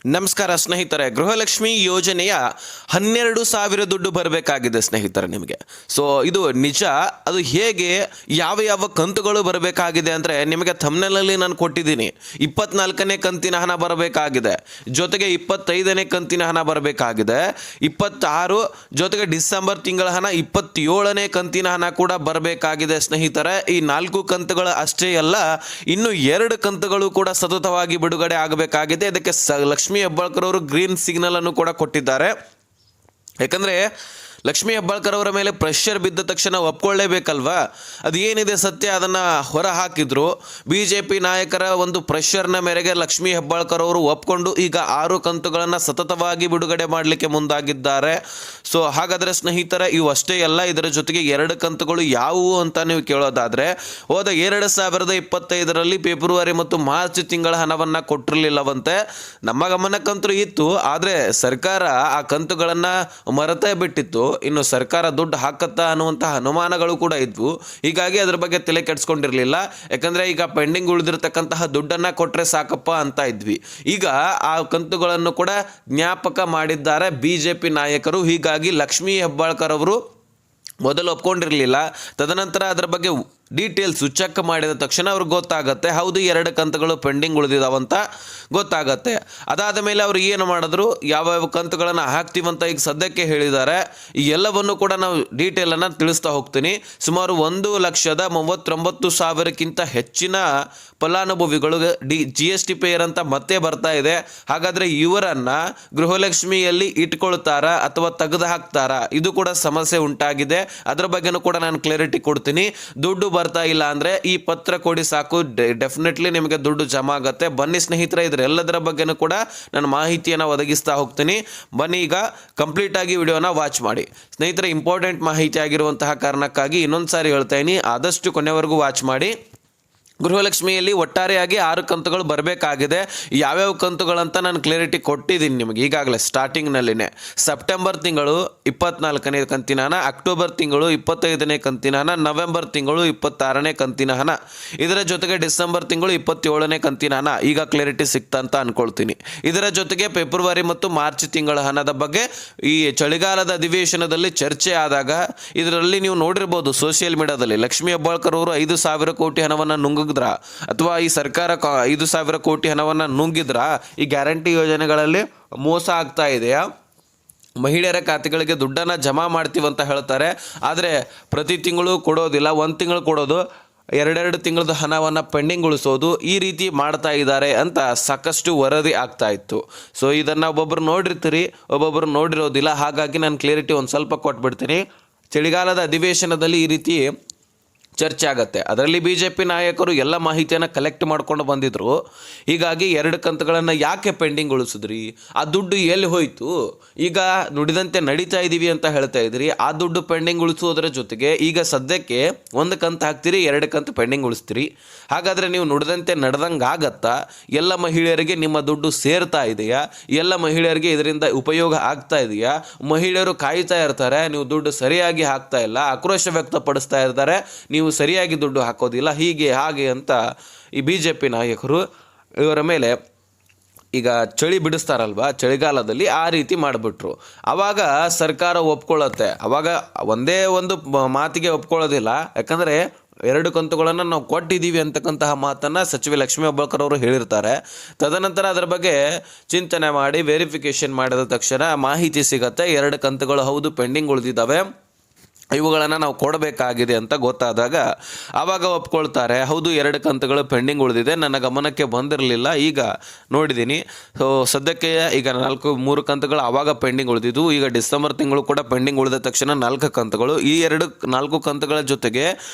ನಮಸ್ಕಾರ ಸ್ನೇಹಿತರೆ. ಗೃಹಲಕ್ಷ್ಮಿ ಯೋಜನೆಯ 12,000 ದುಡ್ಡು ಬರಬೇಕಾಗಿದೆ ಸ್ನೇಹಿತರೆ ನಿಮಗೆ. ಸೊ ಇದು ನಿಜ. ಅದು ಹೇಗೆ, ಯಾವ ಕಂತುಗಳು ಬರಬೇಕಾಗಿದೆ ಅಂದರೆ ನಿಮಗೆ ಥಂಬ್ನೇಲಲ್ಲಿ ನಾನು ಕೊಟ್ಟಿದ್ದೀನಿ. 24ನೇ ಕಂತಿನ ಹಣ ಬರಬೇಕಾಗಿದೆ, ಜೊತೆಗೆ 25ನೇ ಕಂತಿನ ಹಣ ಬರಬೇಕಾಗಿದೆ, 26 ಜೊತೆಗೆ ಡಿಸೆಂಬರ್ ತಿಂಗಳ ಹಣ, 27ನೇ ಕಂತಿನ ಹಣ ಕೂಡ ಬರಬೇಕಾಗಿದೆ ಸ್ನೇಹಿತರೆ. ಈ 4 ಕಂತುಗಳು ಅಷ್ಟೇ ಅಲ್ಲ, ಇನ್ನು 2 ಕಂತುಗಳು ಕೂಡ ಸತತವಾಗಿ ಬಿಡುಗಡೆ ಆಗಬೇಕಾಗಿದೆ. ಇದಕ್ಕೆ ಲಕ್ಷ್ಮೀ ಹೆಬ್ಬಾಳ್ಕರ್ ಅವರು ಗ್ರೀನ್ ಸಿಗ್ನಲ್ ಅನ್ನು ಕೂಡ ಕೊಟ್ಟಿದ್ದಾರೆ. ಯಾಕಂದರೆ ಲಕ್ಷ್ಮೀ ಹೆಬ್ಬಾಳ್ಕರ್ ಅವರ ಮೇಲೆ ಪ್ರೆಷರ್ ಬಿದ್ದ ತಕ್ಷಣ ಒಪ್ಕೊಳ್ಳೇಬೇಕಲ್ವಾ. ಅದು ಏನಿದೆ ಸತ್ಯ ಅದನ್ನು ಹೊರ ಹಾಕಿದ್ರು. BJP ನಾಯಕರ ಒಂದು ಪ್ರೆಷರ್ನ ಮೇರೆಗೆ ಲಕ್ಷ್ಮೀ ಹೆಬ್ಬಾಳ್ಕರ್ ಅವರು ಒಪ್ಕೊಂಡು ಈಗ 6 ಕಂತುಗಳನ್ನು ಸತತವಾಗಿ ಬಿಡುಗಡೆ ಮಾಡಲಿಕ್ಕೆ ಮುಂದಾಗಿದ್ದಾರೆ. ಸೊ ಹಾಗಾದರೆ ಸ್ನೇಹಿತರೆ, ಇವು ಅಷ್ಟೇ ಅಲ್ಲ, ಇದರ ಜೊತೆಗೆ 2 ಕಂತುಗಳು ಯಾವುವು ಅಂತ ನೀವು ಕೇಳೋದಾದರೆ, ಹೋದ 2025ರಲ್ಲಿ ಫೆಬ್ರವರಿ ಮತ್ತು ಮಾರ್ಚ್ ತಿಂಗಳ ಹಣವನ್ನು ಕೊಟ್ಟಿರಲಿಲ್ಲವಂತೆ. ನಮ್ಮ ಗಮನಕ್ಕಂತೂ ಇತ್ತು, ಆದರೆ ಸರ್ಕಾರ ಆ ಕಂತುಗಳನ್ನು ಮರೆತೇ ಬಿಟ್ಟಿತ್ತು. ಇನ್ನು ಸರ್ಕಾರ ದುಡ್ಡು ಹಾಕತ್ತಾ ಅನ್ನುವಂತಹ ಅನುಮಾನಗಳು ಕೂಡ ಇದ್ವು. ಹೀಗಾಗಿ ಅದರ ಬಗ್ಗೆ ತಲೆ ಕೆಡಿಸ್ಕೊಂಡಿರಲಿಲ್ಲ. ಯಾಕಂದರೆ ಈಗ ಪೆಂಡಿಂಗ್ ಉಳಿದಿರತಕ್ಕಂತಹ ದುಡ್ಡನ್ನು ಕೊಟ್ಟರೆ ಸಾಕಪ್ಪ ಅಂತ ಇದ್ವಿ. ಈಗ ಆ ಕಂತುಗಳನ್ನು ಕೂಡ ಜ್ಞಾಪಕ ಮಾಡಿದ್ದಾರೆ BJP ನಾಯಕರು. ಹೀಗಾಗಿ ಲಕ್ಷ್ಮೀ ಹೆಬ್ಬಾಳ್ಕರ್ ಅವರು ಮೊದಲು ಒಪ್ಕೊಂಡಿರಲಿಲ್ಲ. ತದನಂತರ ಅದರ ಬಗ್ಗೆ ಡೀಟೇಲ್ಸು ಚೆಕ್ ಮಾಡಿದ ತಕ್ಷಣ ಅವ್ರಿಗೆ ಗೊತ್ತಾಗುತ್ತೆ, ಹೌದು 2 ಕಂತುಗಳು ಪೆಂಡಿಂಗ್ ಉಳಿದಿದ್ದಾವಂತ ಗೊತ್ತಾಗತ್ತೆ. ಅದಾದ ಮೇಲೆ ಅವರು ಏನು ಮಾಡಿದ್ರು, ಯಾವ ಕಂತುಗಳನ್ನು ಹಾಕ್ತೀವಂತ ಈಗ ಸದ್ಯಕ್ಕೆ ಹೇಳಿದ್ದಾರೆ. ಈ ಎಲ್ಲವನ್ನು ಕೂಡ ನಾವು ಡೀಟೇಲನ್ನು ತಿಳಿಸ್ತಾ ಹೋಗ್ತೀನಿ. ಸುಮಾರು 1,39,000ಕ್ಕಿಂತ ಹೆಚ್ಚಿನ ಫಲಾನುಭವಿಗಳು GST ಪೇಯರ್ ಅಂತ ಮತ್ತೆ ಬರ್ತಾ ಇದೆ. ಹಾಗಾದರೆ ಇವರನ್ನು ಗೃಹಲಕ್ಷ್ಮಿಯಲ್ಲಿ ಇಟ್ಕೊಳ್ತಾರಾ ಅಥವಾ ತೆಗೆದು ಹಾಕ್ತಾರಾ, ಇದು ಕೂಡ ಸಮಸ್ಯೆ ಉಂಟಾಗಿದೆ. ಅದರ ಬಗ್ಗೆನೂ ಕೂಡ ನಾನು ಕ್ಲಾರಿಟಿ ಕೊಡ್ತೀನಿ. ದುಡ್ಡು ಬರ್ತಾ ಇಲ್ಲ ಅಂದರೆ ಈ ಪತ್ರ ಕೊಡಿ ಸಾಕು, ಡೆಫಿನೆಟ್ಲಿ ನಿಮಗೆ ದುಡ್ಡು ಜಮಾ ಆಗುತ್ತೆ. ಬನ್ನಿ ಸ್ನೇಹಿತರೆ, ಇದರೆಲ್ಲದರ ಬಗ್ಗೆನೂ ಕೂಡ ನಾನು ಮಾಹಿತಿಯನ್ನು ಒದಗಿಸ್ತಾ ಹೋಗ್ತೀನಿ. ಬನ್ನಿ ಈಗ ಕಂಪ್ಲೀಟ್ ಆಗಿ ವಿಡಿಯೋನ ವಾಚ್ ಮಾಡಿ ಸ್ನೇಹಿತರೆ. ಇಂಪಾರ್ಟೆಂಟ್ ಮಾಹಿತಿ ಆಗಿರುವಂತಹ ಕಾರಣಕ್ಕಾಗಿ ಇನ್ನೊಂದು ಸಾರಿ ಹೇಳ್ತಾ ಇದ್ದೀನಿ, ಆದಷ್ಟು ಕೊನೆವರೆಗೂ ವಾಚ್ ಮಾಡಿ. ಗೃಹಲಕ್ಷ್ಮಿಯಲ್ಲಿ ಒಟ್ಟಾರೆಯಾಗಿ 6 ಕಂತುಗಳು ಬರಬೇಕಾಗಿದೆ. ಯಾವ್ಯಾವ ಕಂತುಗಳಂತ ನಾನು ಕ್ಲಾರಿಟಿ ಕೊಟ್ಟಿದ್ದೀನಿ ನಿಮಗೆ ಈಗಾಗಲೇ ಸ್ಟಾರ್ಟಿಂಗ್ನಲ್ಲಿನೇ. ಸೆಪ್ಟೆಂಬರ್ ತಿಂಗಳು 24ನೇ ಕಂತಿನ ಹಣ, ಅಕ್ಟೋಬರ್ ತಿಂಗಳು 25ನೇ ಕಂತಿನ ಹಣ, ನವೆಂಬರ್ ತಿಂಗಳು 26ನೇ ಕಂತಿನ ಹಣ, ಇದರ ಜೊತೆಗೆ ಡಿಸೆಂಬರ್ ತಿಂಗಳು 27ನೇ ಕಂತಿನ ಹಣ. ಈಗ ಕ್ಲಾರಿಟಿ ಸಿಕ್ತಾ ಅಂತ ಅಂದ್ಕೊಳ್ತೀನಿ. ಇದರ ಜೊತೆಗೆ ಫೆಬ್ರವರಿ ಮತ್ತು ಮಾರ್ಚ್ ತಿಂಗಳ ಹಣದ ಬಗ್ಗೆ ಈ ಚಳಿಗಾಲದ ಅಧಿವೇಶನದಲ್ಲಿ ಚರ್ಚೆ ಆದಾಗ ಇದರಲ್ಲಿ ನೀವು ನೋಡಿರ್ಬೋದು ಸೋಷಿಯಲ್ ಮೀಡಿಯಾದಲ್ಲಿ, ಲಕ್ಷ್ಮೀ ಹೆಬ್ಬಾಳ್ಕರ್ ಅವರು 5,000 ಕೋಟಿ ಹಣವನ್ನು ನುಂಗಿದ್ರ ಅಥವಾ ಈ ಸರ್ಕಾರ 5,000 ಕೋಟಿ ಹಣವನ್ನು ನುಂಗಿದ್ರ, ಈ ಗ್ಯಾರಂಟಿ ಯೋಜನೆಗಳಲ್ಲಿ ಮೋಸ ಆಗ್ತಾ ಇದೆಯಾ, ಮಹಿಳೆಯರ ಖಾತೆಗಳಿಗೆ ದುಡ್ಡನ್ನು ಜಮಾ ಮಾಡ್ತೀವಂತ ಹೇಳ್ತಾರೆ, ಆದರೆ ಪ್ರತಿ ತಿಂಗಳು ಕೊಡೋದಿಲ್ಲ, 1 ತಿಂಗಳು ಕೊಡೋದು, 2 ತಿಂಗಳದ ಹಣವನ್ನು ಪೆಂಡಿಂಗ್ ಉಳಿಸೋದು, ಈ ರೀತಿ ಮಾಡ್ತಾ ಇದ್ದಾರೆ ಅಂತ ಸಾಕಷ್ಟು ವರದಿ ಆಗ್ತಾ ಇತ್ತು. ಸೊ ಇದನ್ನು ಒಬ್ಬೊಬ್ಬರು ನೋಡಿರ್ತೀರಿ, ಒಬ್ಬೊಬ್ಬರು ನೋಡಿರೋದಿಲ್ಲ. ಹಾಗಾಗಿ ನಾನು ಕ್ಲಾರಿಟಿ ಒಂದು ಸ್ವಲ್ಪ ಕೊಟ್ಬಿಡ್ತೀನಿ. ಚಳಿಗಾಲದ ಅಧಿವೇಶನದಲ್ಲಿ ಈ ರೀತಿ ಚರ್ಚೆ ಆಗುತ್ತೆ. ಅದರಲ್ಲಿ BJP ನಾಯಕರು ಎಲ್ಲ ಮಾಹಿತಿಯನ್ನು ಕಲೆಕ್ಟ್ ಮಾಡ್ಕೊಂಡು ಬಂದಿದ್ರು. ಹೀಗಾಗಿ 2 ಕಂತುಗಳನ್ನು ಯಾಕೆ ಪೆಂಡಿಂಗ್ ಉಳಿಸಿದ್ರಿ, ಆ ದುಡ್ಡು ಎಲ್ಲಿ ಹೋಯಿತು, ಈಗ ನುಡಿದಂತೆ ನಡೀತಾ ಇದ್ದೀವಿ ಅಂತ ಹೇಳ್ತಾ ಇದ್ರಿ. ಆ ದುಡ್ಡು ಪೆಂಡಿಂಗ್ ಉಳಿಸೋದ್ರ ಜೊತೆಗೆ ಈಗ ಸದ್ಯಕ್ಕೆ 1 ಕಂತು ಹಾಕ್ತೀರಿ, 2 ಕಂತು ಪೆಂಡಿಂಗ್ ಉಳಿಸ್ತೀರಿ. ಹಾಗಾದರೆ ನೀವು ನುಡಿದಂತೆ ನಡೆದಂಗೆ ಆಗತ್ತಾ? ಎಲ್ಲ ಮಹಿಳೆಯರಿಗೆ ನಿಮ್ಮ ದುಡ್ಡು ಸೇರ್ತಾ ಇದೆಯಾ? ಎಲ್ಲ ಮಹಿಳೆಯರಿಗೆ ಇದರಿಂದ ಉಪಯೋಗ ಆಗ್ತಾ ಇದೆಯಾ? ಮಹಿಳೆಯರು ಕಾಯ್ತಾ ಇರ್ತಾರೆ, ನೀವು ದುಡ್ಡು ಸರಿಯಾಗಿ ಹಾಕ್ತಾ ಇಲ್ಲ, ಆಕ್ರೋಶ ವ್ಯಕ್ತಪಡಿಸ್ತಾ ಇರ್ತಾರೆ, ನೀವು ಸರಿಯಾಗಿ ದುಡ್ಡು ಹಾಕೋದಿಲ್ಲ, ಹೀಗೆ ಹಾಗೆ ಅಂತ ಈ BJP ನಾಯಕರು ಇವರ ಮೇಲೆ ಈಗ ಚಳಿ ಬಿಡಿಸ್ತಾರಲ್ವ, ಚಳಿಗಾಲದಲ್ಲಿ ಆ ರೀತಿ ಮಾಡಿಬಿಟ್ರು. ಆವಾಗ ಸರ್ಕಾರ ಒಪ್ಕೊಳ್ಳುತ್ತೆ. ಆವಾಗ ಒಂದೇ ಒಂದು ಮಾತಿಗೆ ಒಪ್ಕೊಳ್ಳೋದಿಲ್ಲ. ಯಾಕಂದರೆ 2 ಕಂತುಗಳನ್ನು ನಾವು ಕೊಟ್ಟಿದ್ದೀವಿ ಅಂತಕ್ಕಂತಹ ಮಾತನ್ನು ಸಚಿವೆ ಲಕ್ಷ್ಮೀ ಹೆಬ್ಬಾಳ್ಕರ್ ಅವರು ಹೇಳಿರ್ತಾರೆ. ತದನಂತರ ಅದರ ಬಗ್ಗೆ ಚಿಂತನೆ ಮಾಡಿ ವೆರಿಫಿಕೇಷನ್ ಮಾಡಿದ ತಕ್ಷಣ ಮಾಹಿತಿ ಸಿಗತ್ತೆ, 2 ಕಂತುಗಳು ಹೌದು ಪೆಂಡಿಂಗ್ ಉಳಿದಿದ್ದಾವೆ, ಇವುಗಳನ್ನು ನಾವು ಕೊಡಬೇಕಾಗಿದೆ ಅಂತ ಗೊತ್ತಾದಾಗ ಆವಾಗ ಒಪ್ಕೊಳ್ತಾರೆ, ಹೌದು 2 ಕಂತುಗಳು ಪೆಂಡಿಂಗ್ ಉಳಿದಿದೆ, ನನ್ನ ಗಮನಕ್ಕೆ ಬಂದಿರಲಿಲ್ಲ, ಈಗ ನೋಡಿದ್ದೀನಿ. ಸೊ ಸದ್ಯಕ್ಕೆ ಈಗ 3 ಕಂತುಗಳು ಆವಾಗ ಪೆಂಡಿಂಗ್ ಉಳಿದಿದ್ದು, ಈಗ ಡಿಸೆಂಬರ್ ತಿಂಗಳು ಕೂಡ ಪೆಂಡಿಂಗ್ ಉಳಿದ ತಕ್ಷಣ 4 ಕಂತುಗಳು. ಈ 4 ಕಂತುಗಳ ಜೊತೆಗೆ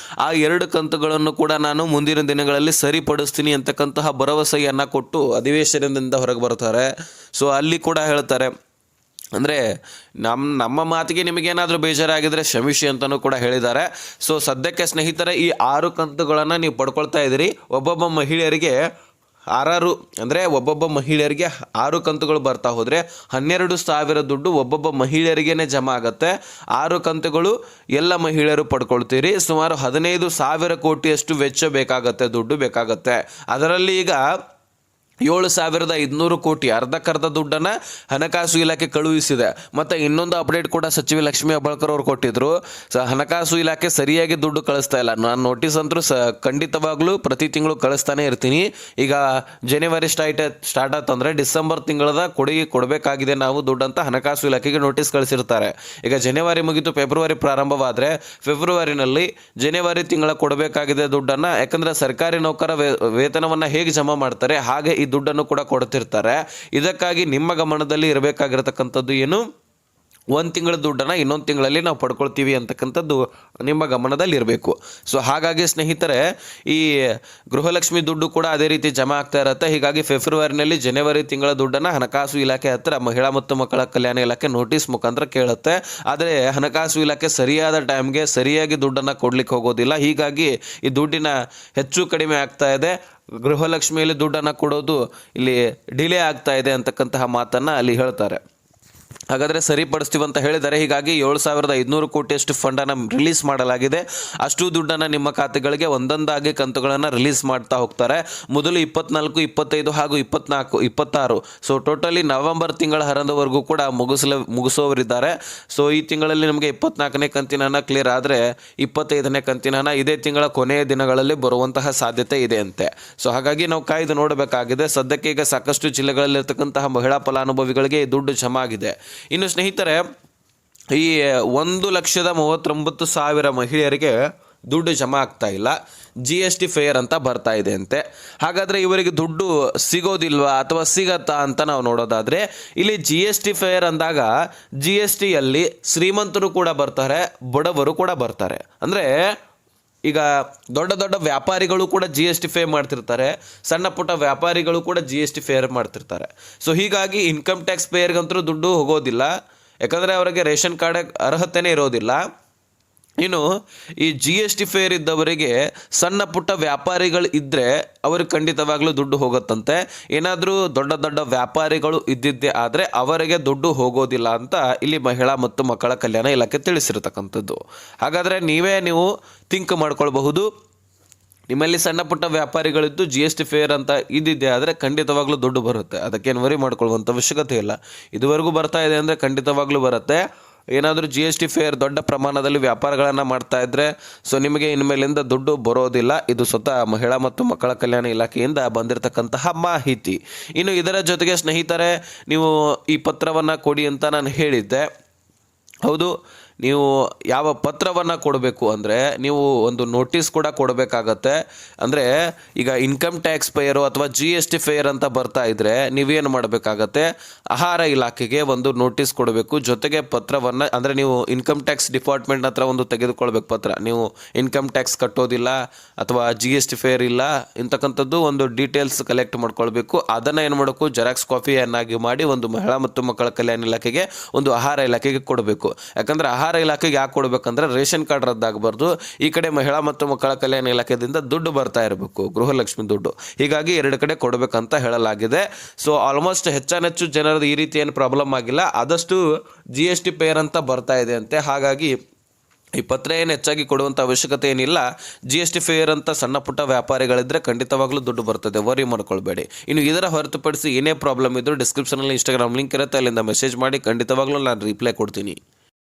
ಆ 2 ಕಂತುಗಳನ್ನು ಕೂಡ ನಾನು ಮುಂದಿನ ದಿನಗಳಲ್ಲಿ ಸರಿಪಡಿಸ್ತೀನಿ ಅಂತಕ್ಕಂತಹ ಭರವಸೆಯನ್ನು ಕೊಟ್ಟು ಅಧಿವೇಶನದಿಂದ ಹೊರಗೆ ಬರ್ತಾರೆ. ಸೊ ಅಲ್ಲಿ ಕೂಡ ಹೇಳ್ತಾರೆ, ಅಂದರೆ ನಮ್ಮ ಮಾತಿಗೆ ನಿಮಗೇನಾದರೂ ಬೇಜಾರಾಗಿದ್ದರೆ ಕ್ಷಮಿಸಿ ಅಂತಲೂ ಕೂಡ ಹೇಳಿದ್ದಾರೆ. ಸೊ ಸದ್ಯಕ್ಕೆ ಸ್ನೇಹಿತರೆ, ಈ 6 ಕಂತುಗಳನ್ನು ನೀವು ಪಡ್ಕೊಳ್ತಾ ಇದ್ದೀರಿ. ಒಬ್ಬೊಬ್ಬ ಮಹಿಳೆಯರಿಗೆ 6 ಅಂದರೆ ಒಬ್ಬೊಬ್ಬ ಮಹಿಳೆಯರಿಗೆ 6 ಕಂತುಗಳು ಬರ್ತಾ ಹೋದರೆ 12,000 ದುಡ್ಡು ಒಬ್ಬೊಬ್ಬ ಮಹಿಳೆಯರಿಗೇ ಜಮಾ ಆಗುತ್ತೆ. 6 ಕಂತುಗಳು ಎಲ್ಲ ಮಹಿಳೆಯರು ಪಡ್ಕೊಳ್ತೀರಿ. ಸುಮಾರು 15,000 ಕೋಟಿಯಷ್ಟು ವೆಚ್ಚ ಬೇಕಾಗತ್ತೆ, ದುಡ್ಡು ಬೇಕಾಗತ್ತೆ. ಅದರಲ್ಲಿ ಈಗ 7,500 ಕೋಟಿ ಅರ್ಧಕ್ಕರ್ಧ ದುಡ್ಡನ್ನು ಹಣಕಾಸು ಇಲಾಖೆ ಕಳುಹಿಸಿದೆ. ಮತ್ತು ಇನ್ನೊಂದು ಅಪ್ಡೇಟ್ ಕೂಡ ಸಚಿವೆ ಲಕ್ಷ್ಮೀ ಹೆಬ್ಬಾಳ್ಕರ್ ಅವರು ಕೊಟ್ಟಿದ್ರು. ಹಣಕಾಸು ಇಲಾಖೆ ಸರಿಯಾಗಿ ದುಡ್ಡು ಕಳಿಸ್ತಾ ಇಲ್ಲ. ನಾನು ನೋಟಿಸ್ ಅಂತೂ ಖಂಡಿತವಾಗ್ಲೂ ಪ್ರತಿ ತಿಂಗಳು ಕಳಿಸ್ತಾನೆ ಇರ್ತೀನಿ. ಈಗ ಜನವರಿ ಸ್ಟಾರ್ಟ್ ಆತಂದರೆ ಡಿಸೆಂಬರ್ ತಿಂಗಳದ ಕೊಡಬೇಕಾಗಿದೆ ನಾವು ದುಡ್ಡು ಅಂತ ಹಣಕಾಸು ಇಲಾಖೆಗೆ ನೋಟಿಸ್ ಕಳಿಸಿರ್ತಾರೆ. ಈಗ ಜನವರಿ ಮುಗಿತು, ಫೆಬ್ರವರಿ ಪ್ರಾರಂಭವಾದರೆ ಫೆಬ್ರವರಿನಲ್ಲಿ ಜನವರಿ ತಿಂಗಳ ಕೊಡಬೇಕಾಗಿದೆ ದುಡ್ಡನ್ನು. ಯಾಕಂದರೆ ಸರ್ಕಾರಿ ನೌಕರ ವೇತನವನ್ನು ಹೇಗೆ ಜಮಾ ಮಾಡ್ತಾರೆ ಹಾಗೆ ಈ ದುಡ್ಡನ್ನು ಕೂಡ ಕೊಡ್ತಿರ್ತಾರೆ. ಇದಕ್ಕಾಗಿ ನಿಮ್ಮ ಗಮನದಲ್ಲಿ ಇರಬೇಕಾಗಿರತಕ್ಕಂಥದ್ದು ಏನು, ಒಂದು ತಿಂಗಳ ದುಡ್ಡನ್ನು ಇನ್ನೊಂದು ತಿಂಗಳಲ್ಲಿ ನಾವು ಪಡ್ಕೊಳ್ತೀವಿ ಅಂತಕ್ಕಂಥದ್ದು ನಿಮ್ಮ ಗಮನದಲ್ಲಿ ಇರಬೇಕು. ಸೊ ಹಾಗಾಗಿ ಸ್ನೇಹಿತರೆ, ಈ ಗೃಹಲಕ್ಷ್ಮಿ ದುಡ್ಡು ಕೂಡ ಅದೇ ರೀತಿ ಜಮಾ ಆಗ್ತಾ ಇರುತ್ತೆ. ಹೀಗಾಗಿ ಫೆಬ್ರವರಿನಲ್ಲಿ ಜನವರಿ ತಿಂಗಳ ದುಡ್ಡನ್ನು ಹಣಕಾಸು ಇಲಾಖೆ ಹತ್ರ ಮಹಿಳಾ ಮತ್ತು ಮಕ್ಕಳ ಕಲ್ಯಾಣ ಇಲಾಖೆ ನೋಟಿಸ್ ಮುಖಾಂತರ ಕೇಳುತ್ತೆ. ಆದರೆ ಹಣಕಾಸು ಇಲಾಖೆ ಸರಿಯಾದ ಟೈಮ್ಗೆ ಸರಿಯಾಗಿ ದುಡ್ಡನ್ನು ಕೊಡ್ಲಿಕ್ಕೆ ಹೋಗೋದಿಲ್ಲ. ಹೀಗಾಗಿ ಈ ದುಡ್ಡಿನ ಹೆಚ್ಚು ಕಡಿಮೆ ಆಗ್ತಾ ಇದೆ. ಗೃಹಲಕ್ಷ್ಮಿಯಲ್ಲಿ ದುಡ್ಡನ್ನು ಕೊಡೋದು ಇಲ್ಲಿ ಡಿಲೇ ಆಗ್ತಾ ಇದೆ ಅಂತಕ್ಕಂತಹ ಮಾತನ್ನು ಅಲ್ಲಿ ಹೇಳ್ತಾರೆ. ಹಾಗಾದರೆ ಸರಿಪಡಿಸ್ತೀವಿ ಅಂತ ಹೇಳಿದ್ದಾರೆ. ಹೀಗಾಗಿ 7,500 ಕೋಟಿಯಷ್ಟು ಫಂಡನ್ನು ರಿಲೀಸ್ ಮಾಡಲಾಗಿದೆ. ಅಷ್ಟು ದುಡ್ಡನ್ನು ನಿಮ್ಮ ಖಾತೆಗಳಿಗೆ ಒಂದೊಂದಾಗಿ ಕಂತುಗಳನ್ನು ರಿಲೀಸ್ ಮಾಡ್ತಾ ಹೋಗ್ತಾರೆ. ಮೊದಲು 24, 25 ಹಾಗೂ 24, 26. ಸೊ ಟೋಟಲಿ ನವೆಂಬರ್ ತಿಂಗಳ ಹರದವರೆಗೂ ಕೂಡ ಮುಗಿಸೋರಿದ್ದಾರೆ. ಸೊ ಈ ತಿಂಗಳಲ್ಲಿ ನಮಗೆ 24ನೇ ಕಂತಿನ ಹಣ ಕ್ಲಿಯರ್ ಆದರೆ 25ನೇ ಕಂತಿನ ಹಣ ಇದೇ ತಿಂಗಳ ಕೊನೆಯ ದಿನಗಳಲ್ಲಿ ಬರುವಂತಹ ಸಾಧ್ಯತೆ ಇದೆ ಅಂತೆ. ಸೊ ಹಾಗಾಗಿ ನಾವು ಕಾಯ್ದು ನೋಡಬೇಕಾಗಿದೆ. ಸದ್ಯಕ್ಕೆ ಈಗ ಸಾಕಷ್ಟು ಜಿಲ್ಲೆಗಳಲ್ಲಿರ್ತಕ್ಕಂತಹ ಮಹಿಳಾ ಫಲಾನುಭವಿಗಳಿಗೆ ಈ ದುಡ್ಡು ಜಮಾ ಆಗಿದೆ. ಇನ್ನು ಸ್ನೇಹಿತರೆ, ಈ 1,39,000 ಮಹಿಳೆಯರಿಗೆ ದುಡ್ಡು ಜಮಾ ಆಗ್ತಾ ಇಲ್ಲ. GST ಫೇರ್ ಅಂತ ಬರ್ತಾ ಇದೆ ಅಂತೆ. ಹಾಗಾದರೆ ಇವರಿಗೆ ದುಡ್ಡು ಸಿಗೋದಿಲ್ವಾ ಅಥವಾ ಸಿಗತ್ತಾ ಅಂತ ನಾವು ನೋಡೋದಾದರೆ, ಇಲ್ಲಿ GST ಫೇರ್ ಅಂದಾಗ GSTಯಲ್ಲಿ ಶ್ರೀಮಂತರು ಕೂಡ ಬರ್ತಾರೆ, ಬಡವರು ಕೂಡ ಬರ್ತಾರೆ. ಅಂದರೆ ಈಗ ದೊಡ್ಡ ದೊಡ್ಡ ವ್ಯಾಪಾರಿಗಳು ಕೂಡ GST ಫೇರ್ ಮಾಡ್ತಿರ್ತಾರೆ, ಸಣ್ಣ ಪುಟ್ಟ ವ್ಯಾಪಾರಿಗಳು ಕೂಡ GST ಫೇರ್ ಮಾಡ್ತಿರ್ತಾರೆ. ಸೊ ಹೀಗಾಗಿ ಇನ್ಕಮ್ ಟ್ಯಾಕ್ಸ್ ಪೇಯರ್ಗಂತೂ ದುಡ್ಡು ಹೋಗೋದಿಲ್ಲ. ಯಾಕಂದರೆ ಅವರಿಗೆ ರೇಷನ್ ಕಾರ್ಡ್ ಅರ್ಹತೆಯೇ ಇರೋದಿಲ್ಲ. ಇನ್ನು ಈ GST ಫೇರ್ ಇದ್ದವರಿಗೆ ಸಣ್ಣ ಪುಟ್ಟ ವ್ಯಾಪಾರಿಗಳು ಇದ್ದರೆ ಅವ್ರಿಗೆ ಖಂಡಿತವಾಗ್ಲೂ ದುಡ್ಡು ಹೋಗುತ್ತಂತೆ. ಏನಾದರೂ ದೊಡ್ಡ ದೊಡ್ಡ ವ್ಯಾಪಾರಿಗಳು ಇದ್ದಿದ್ದೇ ಆದರೆ ಅವರಿಗೆ ದುಡ್ಡು ಹೋಗೋದಿಲ್ಲ ಅಂತ ಇಲ್ಲಿ ಮಹಿಳಾ ಮತ್ತು ಮಕ್ಕಳ ಕಲ್ಯಾಣ ಇಲಾಖೆ ತಿಳಿಸಿರ್ತಕ್ಕಂಥದ್ದು. ಹಾಗಾದರೆ ನೀವು ಥಿಂಕ್ ಮಾಡ್ಕೊಳ್ಬಹುದು. ನಿಮ್ಮಲ್ಲಿ ಸಣ್ಣ ಪುಟ್ಟ ವ್ಯಾಪಾರಿಗಳಿದ್ದು GST ಫೇರ್ ಅಂತ ಇದ್ದಿದ್ದೆ ಆದರೆ ಖಂಡಿತವಾಗ್ಲೂ ದುಡ್ಡು ಬರುತ್ತೆ. ಅದಕ್ಕೇನು ವರಿ ಮಾಡ್ಕೊಳ್ಳುವಂಥ ಅವಶ್ಯಕತೆ ಇಲ್ಲ. ಇದುವರೆಗೂ ಬರ್ತಾ ಇದೆ ಅಂದರೆ ಖಂಡಿತವಾಗ್ಲೂ ಬರುತ್ತೆ. ಏನಾದರೂ GST ಫೇರ್ ದೊಡ್ಡ ಪ್ರಮಾಣದಲ್ಲಿ ವ್ಯಾಪಾರಗಳನ್ನು ಮಾಡ್ತಾ ಇದ್ದರೆ ಸೊ ನಿಮಗೆ ಇನ್ಮೇಲಿಂದ ದುಡ್ಡು ಬರೋದಿಲ್ಲ. ಇದು ಸ್ವತಃ ಮಹಿಳಾ ಮತ್ತು ಮಕ್ಕಳ ಕಲ್ಯಾಣ ಇಲಾಖೆಯಿಂದ ಬಂದಿರತಕ್ಕಂತಹ ಮಾಹಿತಿ. ಇನ್ನು ಇದರ ಜೊತೆಗೆ ಸ್ನೇಹಿತರೆ, ನೀವು ಈ ಪತ್ರವನ್ನು ಕೊಡಿ ಅಂತ ನಾನು ಹೇಳಿದ್ದೆ. ಹೌದು, ನೀವು ಯಾವ ಪತ್ರವನ್ನು ಕೊಡಬೇಕು ಅಂದರೆ ನೀವು ಒಂದು ನೋಟಿಸ್ ಕೂಡ ಕೊಡಬೇಕಾಗತ್ತೆ. ಅಂದರೆ ಈಗ ಇನ್ಕಮ್ ಟ್ಯಾಕ್ಸ್ ಪೇಯರು ಅಥವಾ GST ಫೇರ್ ಅಂತ ಬರ್ತಾ ಇದ್ದರೆ ನೀವೇನು ಮಾಡಬೇಕಾಗತ್ತೆ, ಆಹಾರ ಇಲಾಖೆಗೆ ಒಂದು ನೋಟಿಸ್ ಕೊಡಬೇಕು. ಜೊತೆಗೆ ಪತ್ರವನ್ನು, ಅಂದರೆ ನೀವು ಇನ್ಕಮ್ ಟ್ಯಾಕ್ಸ್ ಡಿಪಾರ್ಟ್ಮೆಂಟ್ ಹತ್ರ ಒಂದು ತೆಗೆದುಕೊಳ್ಬೇಕು ಪತ್ರ. ನೀವು ಇನ್ಕಮ್ ಟ್ಯಾಕ್ಸ್ ಕಟ್ಟೋದಿಲ್ಲ ಅಥವಾ GST ಫೇರ್ ಇಲ್ಲ ಇಂತಕ್ಕಂಥದ್ದು ಒಂದು ಡೀಟೇಲ್ಸ್ ಕಲೆಕ್ಟ್ ಮಾಡ್ಕೊಳ್ಬೇಕು. ಅದನ್ನು ಏನು ಮಾಡಬೇಕು, ಜೆರಾಕ್ಸ್ ಕಾಪಿಯನ್ನಾಗಿ ಮಾಡಿ ಒಂದು ಮಹಿಳಾ ಮತ್ತು ಮಕ್ಕಳ ಕಲ್ಯಾಣ ಇಲಾಖೆಗೆ, ಒಂದು ಆಹಾರ ಇಲಾಖೆಗೆ ಕೊಡಬೇಕು. ಯಾಕಂದರೆ ಆಹಾರ ಇಲಾಖೆಗೆ ಯಾಕೆ ಕೊಡಬೇಕಂದ್ರೆ ರೇಷನ್ ಕಾರ್ಡ್ ರದ್ದಾಗಬಾರ್ದು. ಈ ಕಡೆ ಮಹಿಳಾ ಮತ್ತು ಮಕ್ಕಳ ಕಲ್ಯಾಣ ಇಲಾಖೆಯಿಂದ ದುಡ್ಡು ಬರ್ತಾ ಇರಬೇಕು, ಗೃಹಲಕ್ಷ್ಮಿ ದುಡ್ಡು. ಹೀಗಾಗಿ ಎರಡು ಕಡೆ ಕೊಡಬೇಕಂತ ಹೇಳಲಾಗಿದೆ. ಸೊ ಆಲ್ಮೋಸ್ಟ್ ಹೆಚ್ಚಾನೆಚ್ಚು ಜನರದ್ದು ಈ ರೀತಿ ಏನು ಪ್ರಾಬ್ಲಮ್ ಆಗಿಲ್ಲ. ಆದಷ್ಟು GST ಪೇಯರ್ ಅಂತ ಬರ್ತಾ ಇದೆ ಅಂತೆ. ಹಾಗಾಗಿ ಈ ಪತ್ರ ಏನು ಹೆಚ್ಚಾಗಿ ಕೊಡುವಂಥ ಅವಶ್ಯಕತೆ ಏನಿಲ್ಲ. GST ಫೇರ್ ಅಂತ ಸಣ್ಣ ಪುಟ್ಟ ವ್ಯಾಪಾರಿಗಳಿದ್ದರೆ ಖಂಡಿತವಾಗ್ಲೂ ದುಡ್ಡು ಬರ್ತದೆ, ವರಿ ಮಾಡ್ಕೊಳ್ಬೇಡಿ. ಇನ್ನು ಇದರ ಹೊರತುಪಡಿಸಿ ಏನೇ ಪ್ರಾಬ್ಲಮ್ ಇದ್ದರೂ ಡಿಸ್ಕ್ರಿಪ್ಷನಲ್ಲಿ ಇನ್ಸ್ಟಾಗ್ರಾಮ್ ಲಿಂಕ್ ಇರುತ್ತೆ, ಅಲ್ಲಿಂದ ಮೆಸೇಜ್ ಮಾಡಿ. ಖಂಡಿತವಾಗ್ಲೂ ನಾನು ರಿಪ್ಲೈ ಕೊಡ್ತೀನಿ.